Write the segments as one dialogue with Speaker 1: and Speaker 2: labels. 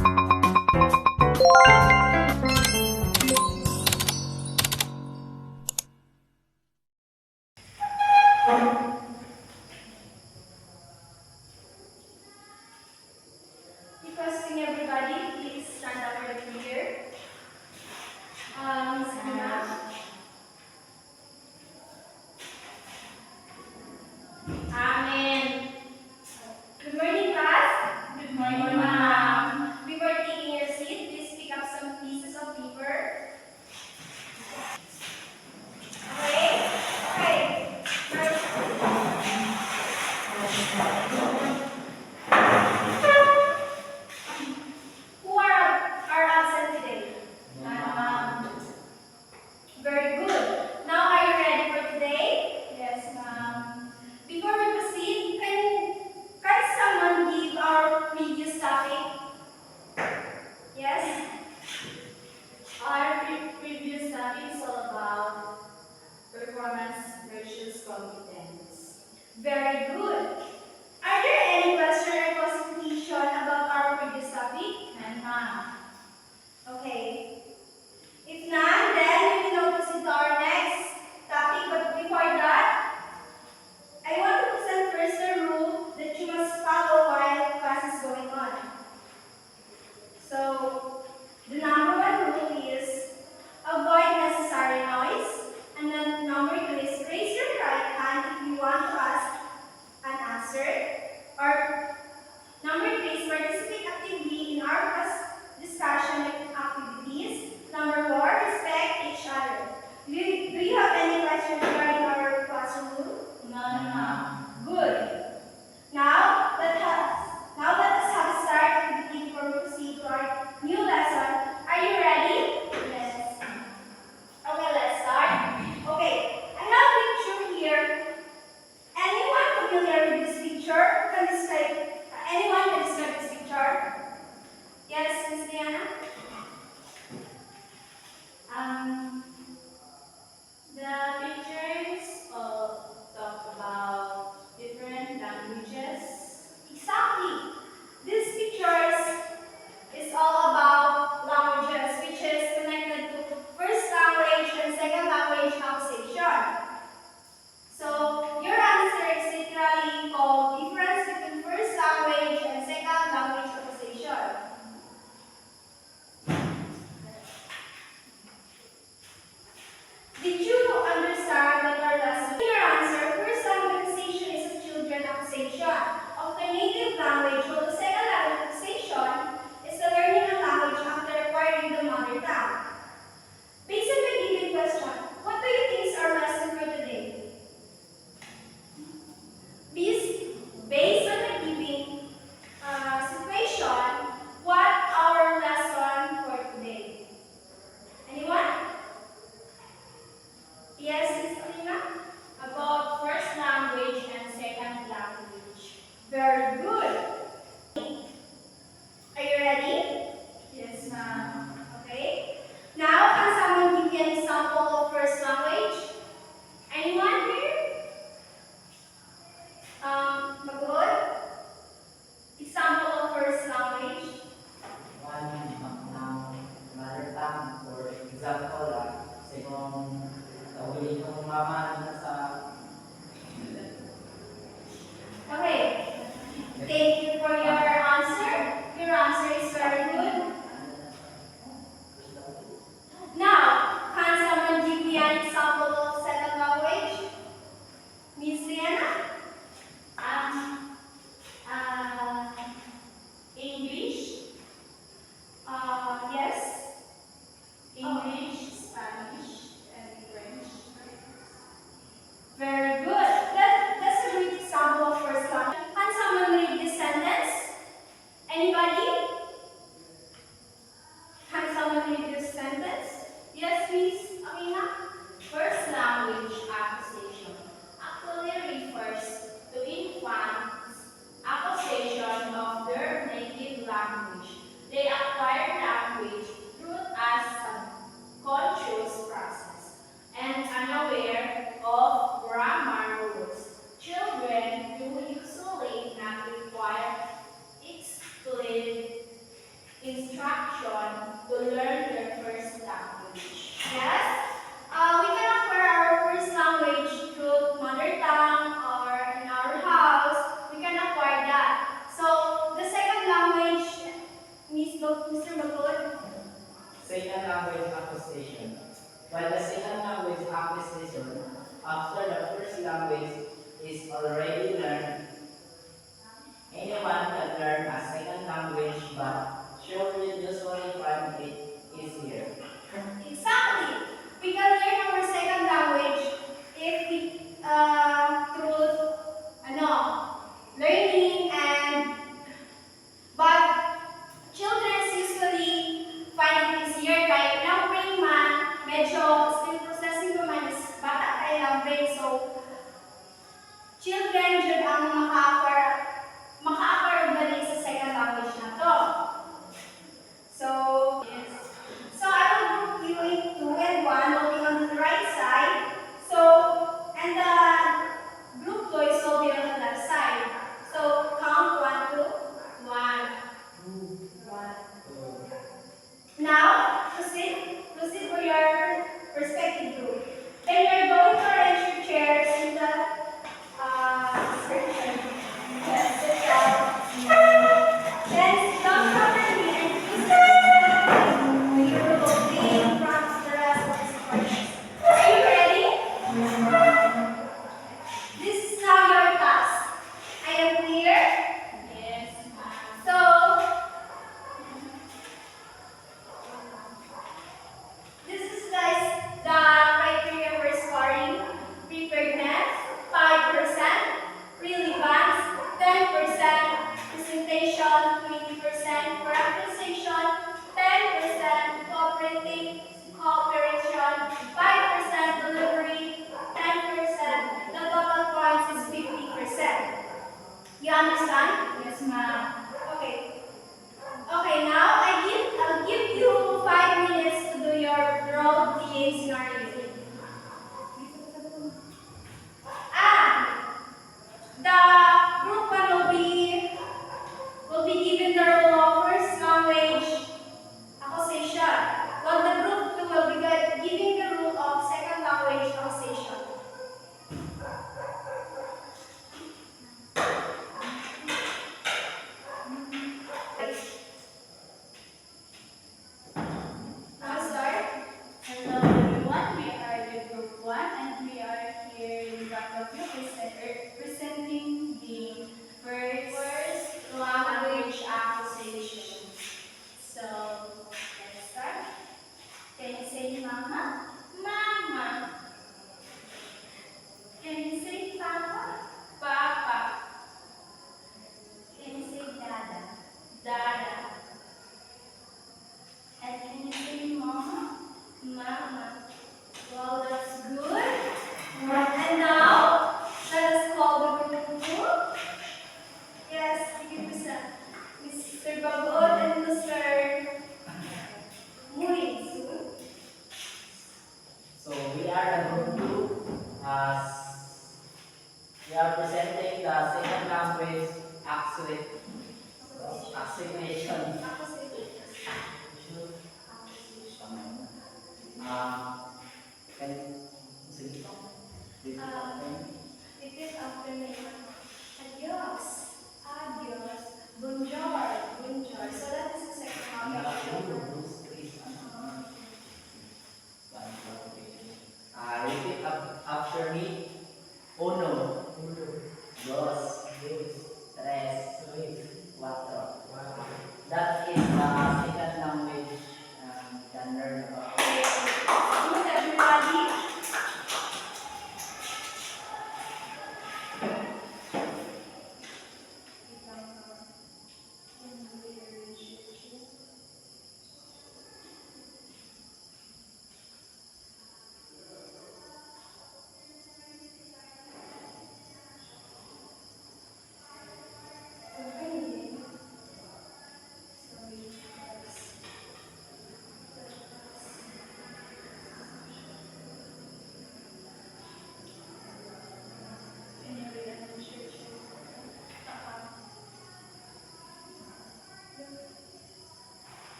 Speaker 1: Requesting everybody, please stand up for the prayer. Sana. Amen. Good morning, class. Good morning, ma'am. Before taking your seat, please pick up some pieces of paper. Okay? Okay. Who are absent instruction to learn their first language. Yes? We can acquire our first language through mother tongue or in our house. We can acquire that. So, the second language, Mr. Bagot?
Speaker 2: Second language acquisition. By the second language acquisition, after the first language is already learned, anyone can learn a second language, but children usually find it easier.
Speaker 1: Exactly. We can learn our second language if we through learning but children usually find it easier kahit ng brain man medyo still processing ko man is bata tayo ng brain so children jud ang maka-acquire og dali sa second language na to. So, so I will group you in 2 and 1, looking on the right side. So, and the group 2 is holding on the left side. So, count 1, 2, 1. Now, proceed for your respective group. Then you're going to arrange your chairs in the section.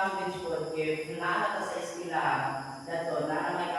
Speaker 2: language po, if naa ka sa eskwelahan, dato na may